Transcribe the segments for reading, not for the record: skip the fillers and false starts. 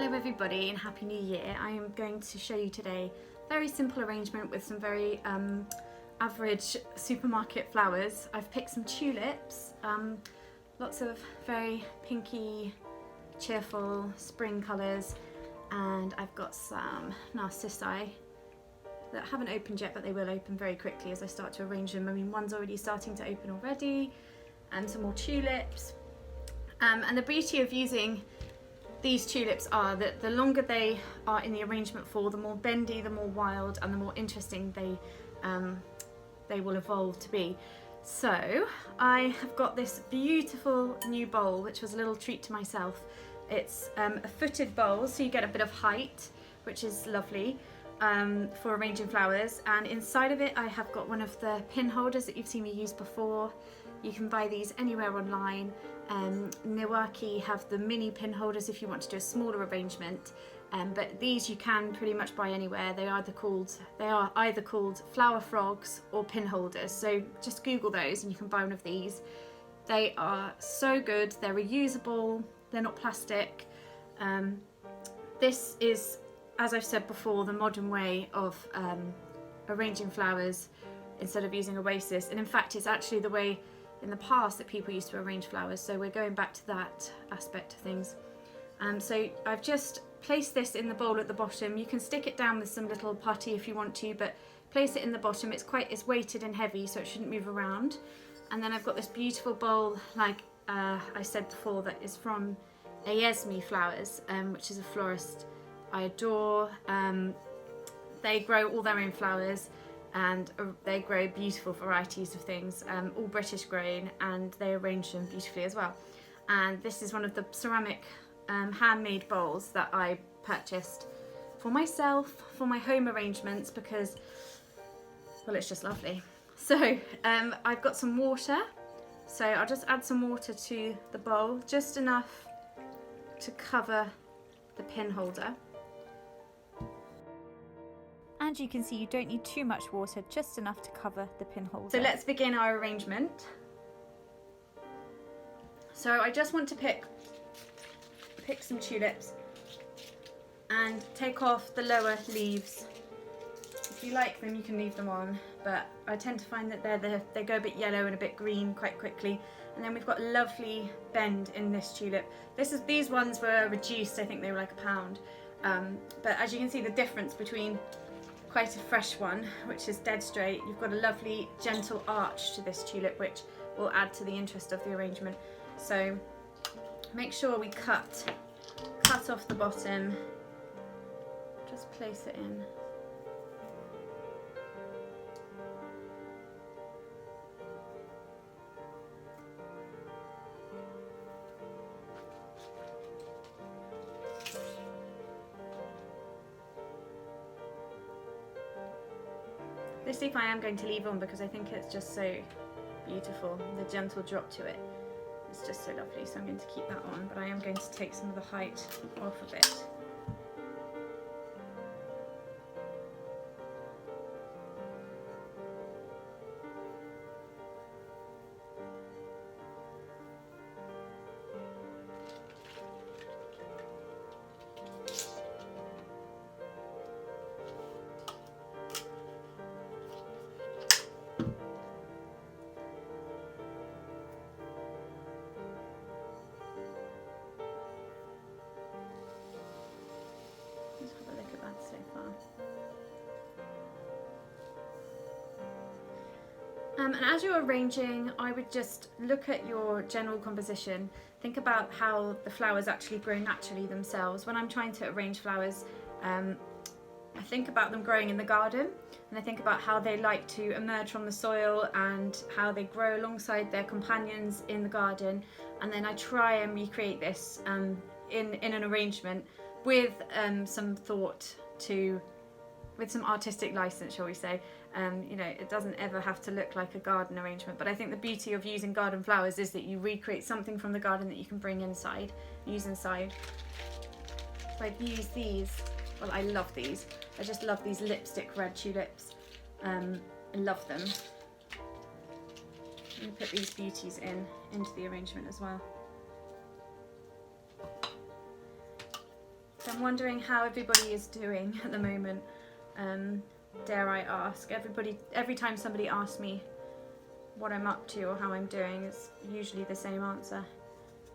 Hello everybody and Happy New Year. I am going to show you today a very simple arrangement with some very average supermarket flowers. I've picked some tulips, lots of very pinky, cheerful spring colours, and I've got some narcissi that haven't opened yet, but they will open very quickly as I start to arrange them. I mean, one's already starting to open already, and some more tulips. And the beauty of using these tulips are that the longer they are in the arrangement for, the more bendy, the more wild, and the more interesting they will evolve to be. So I have got this beautiful new bowl, which was a little treat to myself. It's a footed bowl, so you get a bit of height, which is lovely for arranging flowers. And inside of it, I have got one of the pin holders that you've seen me use before. You can buy these anywhere online. Niwaki have the mini pin holders if you want to do a smaller arrangement, but these you can pretty much buy anywhere. They are either called flower frogs or pin holders, so just Google those and you can buy one of these. They are so good, they're reusable, they're not plastic. This is, as I've said before, the modern way of arranging flowers instead of using Oasis, and in fact it's actually the way in the past that people used to arrange flowers, so we're going back to that aspect of things. So I've just placed this in the bowl at the bottom. You can stick it down with some little putty if you want to, but place it in the bottom. It's weighted and heavy, so it shouldn't move around. And then I've got this beautiful bowl, like I said before, that is from Ayesme Flowers, which is a florist I adore. They grow all their own flowers, and they grow beautiful varieties of things, all British grown, and they arrange them beautifully as well. And this is one of the ceramic handmade bowls that I purchased for myself for my home arrangements because, well, it's just lovely. So I've got some water, so I'll just add some water to the bowl, just enough to cover the pin holder. And you can see you don't need too much water, just enough to cover the pin holder. So let's begin our arrangement. So I just want to pick some tulips and take off the lower leaves. If you like them, you can leave them on, but I tend to find that they go a bit yellow and a bit green quite quickly. And then we've got a lovely bend in this tulip. These ones were reduced, I think they were like £1. But as you can see, the difference between quite a fresh one, which is dead straight, you've got a lovely gentle arch to this tulip, which will add to the interest of the arrangement. So make sure we cut off the bottom, just place it in. This leaf I am going to leave on because I think it's just so beautiful. The gentle drop to it is just so lovely, so I'm going to keep that on, but I am going to take some of the height off of it. So far. And as you're arranging, I would just look at your general composition, think about how the flowers actually grow naturally themselves. When I'm trying to arrange flowers, I think about them growing in the garden, and I think about how they like to emerge from the soil and how they grow alongside their companions in the garden, and then I try and recreate this in an arrangement with some thought with some artistic license, shall we say. You know, it doesn't ever have to look like a garden arrangement, but I think the beauty of using garden flowers is that you recreate something from the garden that you can bring inside, use inside. So I've used these, well, I love these. I just love these lipstick red tulips. I love them. I'm going to put these beauties into the arrangement as well. So I'm wondering how everybody is doing at the moment. Dare I ask? Every time somebody asks me what I'm up to or how I'm doing, it's usually the same answer.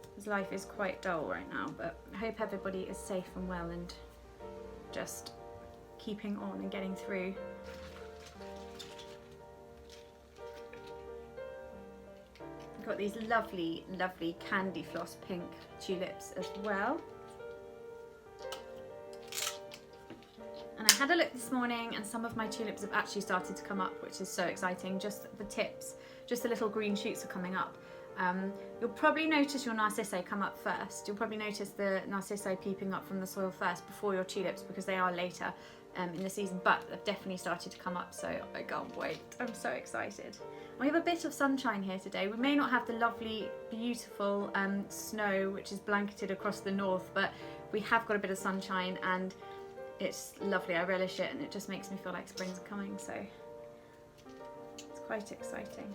Because life is quite dull right now, but I hope everybody is safe and well and just keeping on and getting through. I've got these lovely, lovely candy floss pink tulips as well. And I had a look this morning and some of my tulips have actually started to come up, which is so exciting. Just the tips, just the little green shoots are coming up. You'll probably notice your narcissi come up first. You'll probably notice the narcissi peeping up from the soil first before your tulips, because they are later in the season, but they've definitely started to come up, so I can't wait. I'm so excited. We have a bit of sunshine here today. We may not have the lovely, beautiful snow which is blanketed across the north, but we have got a bit of sunshine and it's lovely. I relish it and it just makes me feel like spring's coming, so it's quite exciting.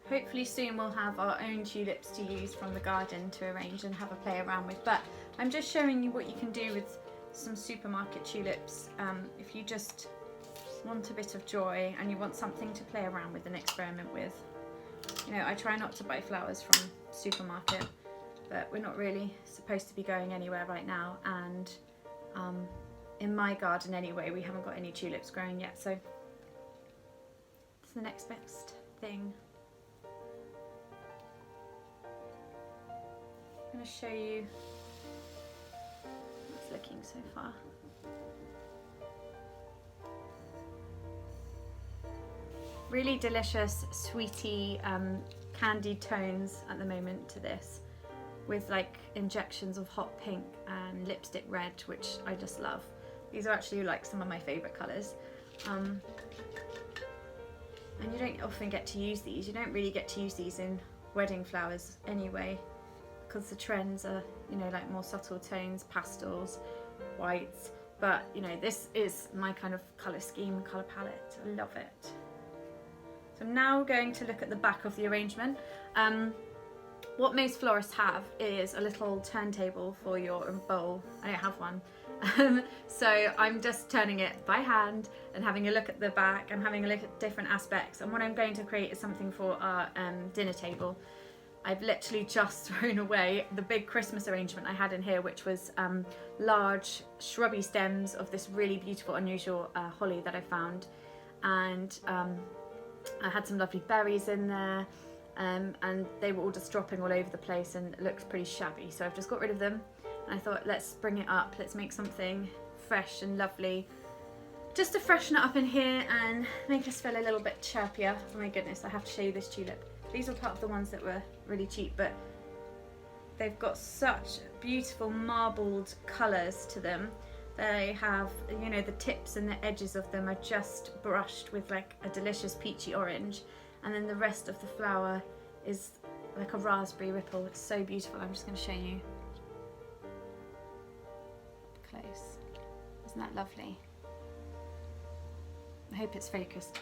Hopefully soon we'll have our own tulips to use from the garden to arrange and have a play around with, but I'm just showing you what you can do with some supermarket tulips if you just want a bit of joy and you want something to play around with and experiment with. You know, I try not to buy flowers from supermarket, but we're not really supposed to be going anywhere right now, and in my garden anyway we haven't got any tulips growing yet, so it's the next best thing. I'm going to show you how it's looking so far. Really delicious, sweety, candied tones at the moment to this, with like injections of hot pink and lipstick red, which I just love. These are actually like some of my favourite colours. And you don't often get to use these. You don't really get to use these in wedding flowers anyway, because the trends are, you know, like more subtle tones, pastels, whites. But you know, this is my kind of colour scheme, colour palette. I love it. So I'm now going to look at the back of the arrangement. What most florists have is a little turntable for your bowl. I don't have one. So I'm just turning it by hand and having a look at the back and having a look at different aspects. And what I'm going to create is something for our dinner table. I've literally just thrown away the big Christmas arrangement I had in here, which was large shrubby stems of this really beautiful, unusual holly that I found. And I had some lovely berries in there, and they were all just dropping all over the place and it looked pretty shabby. So I've just got rid of them and I thought, let's bring it up, let's make something fresh and lovely, just to freshen it up in here and make us feel a little bit chirpier. Oh my goodness, I have to show you this tulip. These were part of the ones that were really cheap, but they've got such beautiful marbled colours to them. They have, you know, the tips and the edges of them are just brushed with like a delicious peachy orange, and then the rest of the flower is like a raspberry ripple. It's so beautiful. I'm just going to show you close. Isn't that lovely? I hope it's focused.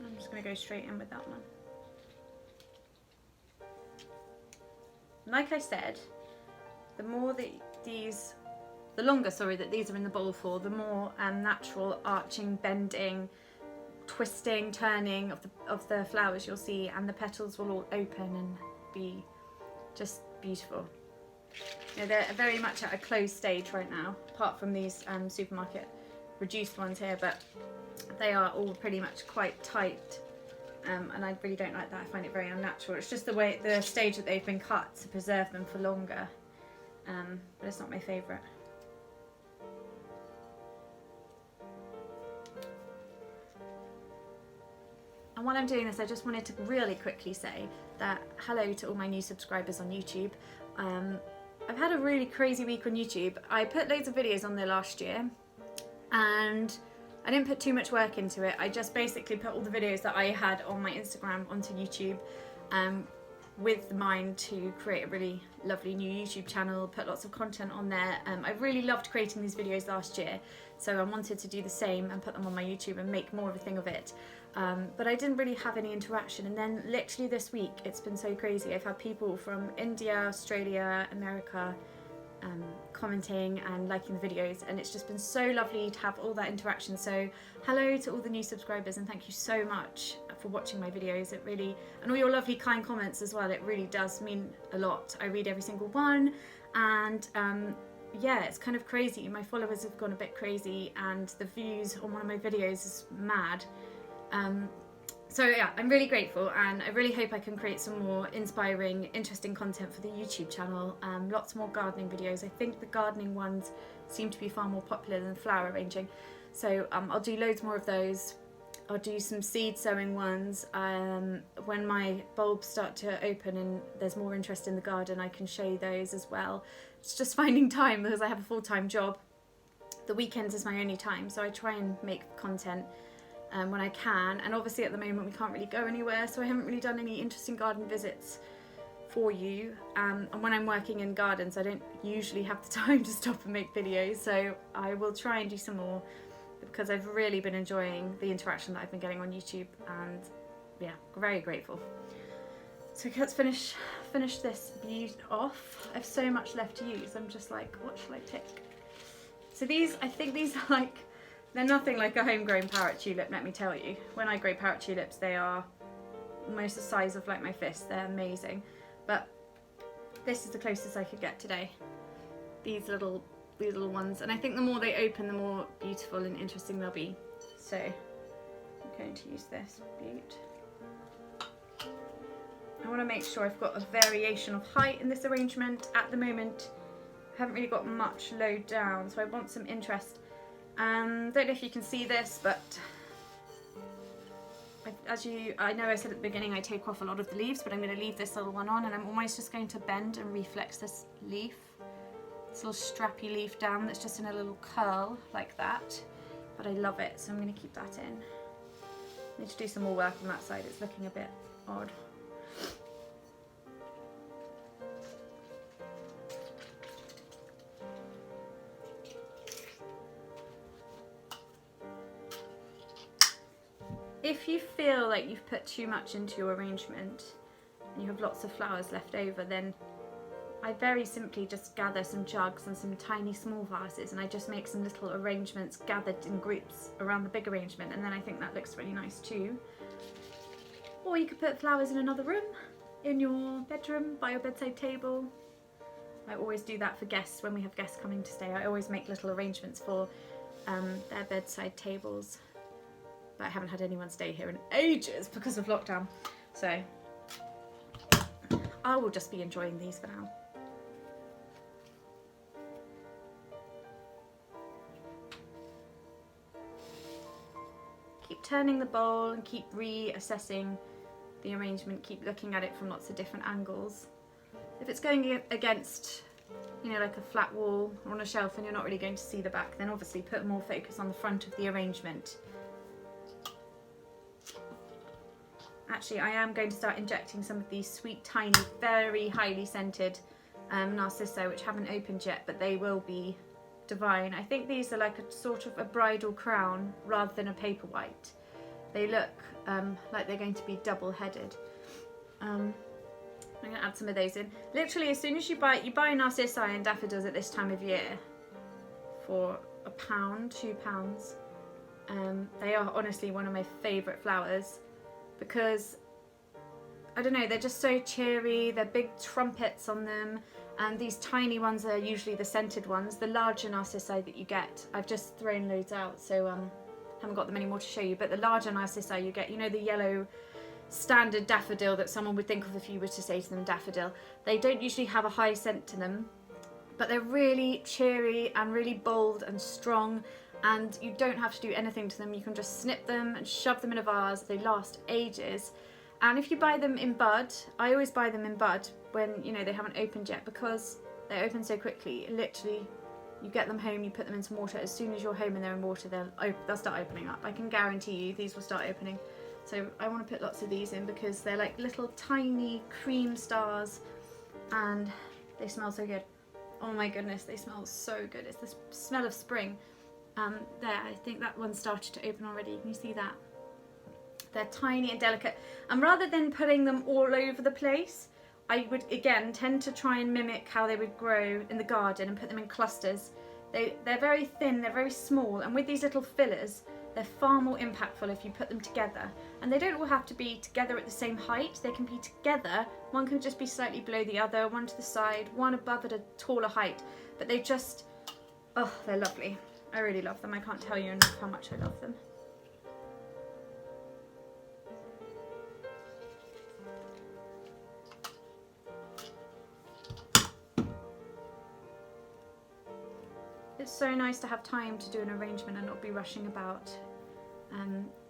I'm just going to go straight in with that one. Like I said, the more that the longer that these are in the bowl for, the more natural arching, bending, twisting, turning of the flowers you'll see, and the petals will all open and be just beautiful. You know, they're very much at a closed stage right now, apart from these supermarket reduced ones here, but they are all pretty much quite tight, and I really don't like that. I find it very unnatural. It's just the stage that they've been cut to preserve them for longer, but it's not my favourite. And while I'm doing this, I just wanted to really quickly say that hello to all my new subscribers on YouTube. I've had a really crazy week on YouTube. I put loads of videos on there last year and I didn't put too much work into it. I just basically put all the videos that I had on my Instagram onto YouTube, with the mind to create a really lovely new YouTube channel, put lots of content on there. I really loved creating these videos last year. So I wanted to do the same and put them on my YouTube and make more of a thing of it. But I didn't really have any interaction, and then literally this week it's been so crazy. I've had people from India, Australia, America commenting and liking the videos, and it's just been so lovely to have all that interaction. So hello to all the new subscribers, and thank you so much for watching my videos. It really, and all your lovely kind comments as well, it really does mean a lot. I read every single one, and yeah, it's kind of crazy. My followers have gone a bit crazy, and the views on one of my videos is mad. So yeah, I'm really grateful, and I really hope I can create some more inspiring, interesting content for the YouTube channel. Lots more gardening videos. I think the gardening ones seem to be far more popular than flower arranging. So I'll do loads more of those. I'll do some seed sowing ones. When my bulbs start to open and there's more interest in the garden, I can show you those as well. It's just finding time because I have a full-time job. The weekends is my only time, so I try and make content when I can, and obviously at the moment we can't really go anywhere, so I haven't really done any interesting garden visits for you, and when I'm working in gardens I don't usually have the time to stop and make videos, so I will try and do some more because I've really been enjoying the interaction that I've been getting on YouTube, and yeah, very grateful. So let's finish this beauty off. I have so much left to use. I'm just like, what shall I pick? So these, I think these are like, they're nothing like a homegrown parrot tulip, let me tell you. When I grow parrot tulips, they are almost the size of like my fist. They're amazing. But this is the closest I could get today. These little ones. And I think the more they open, the more beautiful and interesting they'll be. So I'm going to use this beaut. I want to make sure I've got a variation of height in this arrangement. At the moment, I haven't really got much low down, so I want some interest. Don't know if you can see this, but I know I said at the beginning I take off a lot of the leaves, but I'm going to leave this little one on, and I'm almost just going to bend and reflex this leaf, this little strappy leaf down that's just in a little curl like that, but I love it, so I'm going to keep that in. I need to do some more work on that side, it's looking a bit odd. If you feel like you've put too much into your arrangement and you have lots of flowers left over, then I very simply just gather some jugs and some tiny small vases, and I just make some little arrangements gathered in groups around the big arrangement, and then I think that looks really nice too. Or you could put flowers in another room, in your bedroom, by your bedside table. I always do that for guests. When we have guests coming to stay, I always make little arrangements for their bedside tables. But I haven't had anyone stay here in ages because of lockdown, so I will just be enjoying these for now. Keep turning the bowl and keep reassessing the arrangement, keep looking at it from lots of different angles. If it's going against, you know, like a flat wall or on a shelf and you're not really going to see the back, then obviously put more focus on the front of the arrangement. Actually, I am going to start injecting some of these sweet, tiny, very highly scented Narciso, which haven't opened yet, but they will be divine. I think these are like a sort of a bridal crown rather than a paper white. They look like they're going to be double-headed. I'm going to add some of those in. Literally, as soon as you buy Narcissi and daffodils at this time of year for £1, £2. They are honestly one of my favourite flowers, because I don't know, they're just so cheery, they're big trumpets on them, and these tiny ones are usually the scented ones. The larger Narcissi that you get, I've just thrown loads out, so haven't got them anymore to show you, but the larger Narcissi you get, you know, the yellow standard daffodil that someone would think of if you were to say to them daffodil, they don't usually have a high scent to them, but they're really cheery and really bold and strong, and you don't have to do anything to them. You can just snip them and shove them in a vase. They last ages. And if you buy them in bud, I always buy them in bud when, you know, they haven't opened yet, because they open so quickly. Literally, you get them home, you put them in some water. As soon as you're home and they're in water, they'll start opening up. I can guarantee you these will start opening. So I want to put lots of these in because they're like little tiny cream stars and they smell so good. Oh my goodness, they smell so good. It's the smell of spring. There, I think that one started to open already. Can you see that? They're tiny and delicate. And rather than putting them all over the place, I would again tend to try and mimic how they would grow in the garden and put them in clusters. They're very thin, they're very small, and with these little fillers, they're far more impactful if you put them together. And they don't all have to be together at the same height. They can be together. One can just be slightly below the other, one to the side, one above at a taller height. But they just, oh, they're lovely. I really love them. I can't tell you enough how much I love them. It's so nice to have time to do an arrangement and not be rushing about.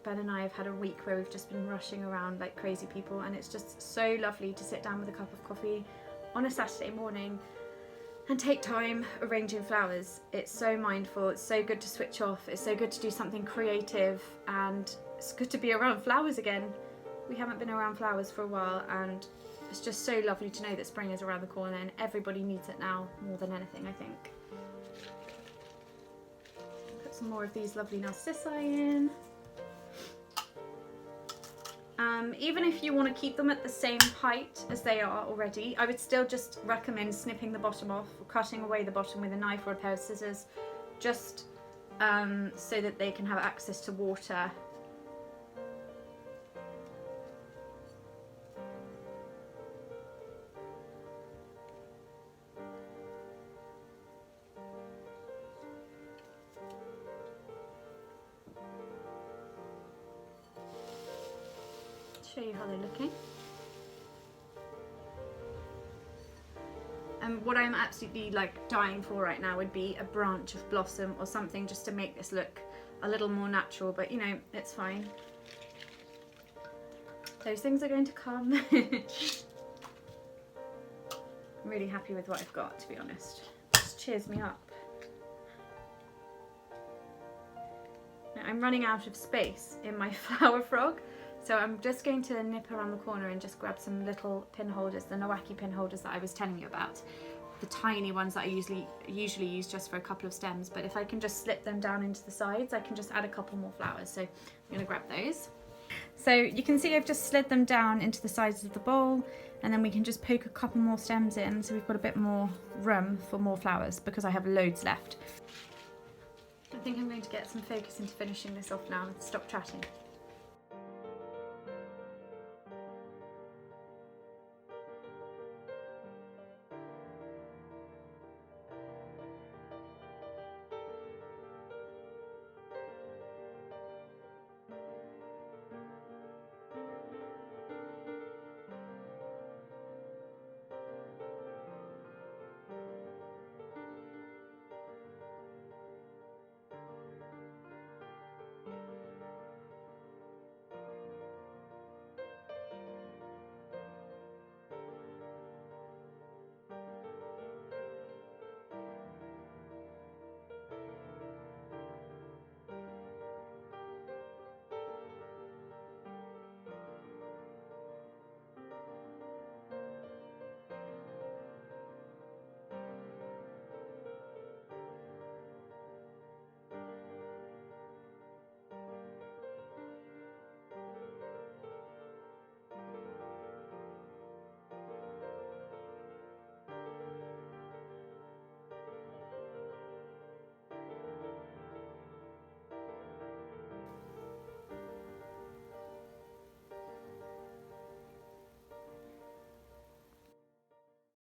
Ben and I have had a week where we've just been rushing around like crazy people, and it's just so lovely to sit down with a cup of coffee on a Saturday morning and take time arranging flowers. It's so mindful, it's so good to switch off, it's so good to do something creative, and it's good to be around flowers again. We haven't been around flowers for a while, and it's just so lovely to know that spring is around the corner, and everybody needs it now more than anything, I think. Put some more of these lovely narcissi in. Even if you want to keep them at the same height as they are already, I would still just recommend snipping the bottom off or cutting away the bottom with a knife or a pair of scissors, just so that they can have access to water. Show you how they're looking. And what I'm absolutely like dying for right now would be a branch of blossom or something just to make this look a little more natural, but you know, it's fine. Those things are going to come. I'm really happy with what I've got, to be honest. It just cheers me up. Now, I'm running out of space in my flower frog. So I'm just going to nip around the corner and just grab some little pin holders, the Nowaki pin holders that I was telling you about. The tiny ones that I usually use just for a couple of stems, but if I can just slip them down into the sides, I can just add a couple more flowers. So I'm going to grab those. So you can see I've just slid them down into the sides of the bowl, and then we can just poke a couple more stems in so we've got a bit more room for more flowers because I have loads left. I think I'm going to get some focus into finishing this off now and stop chatting.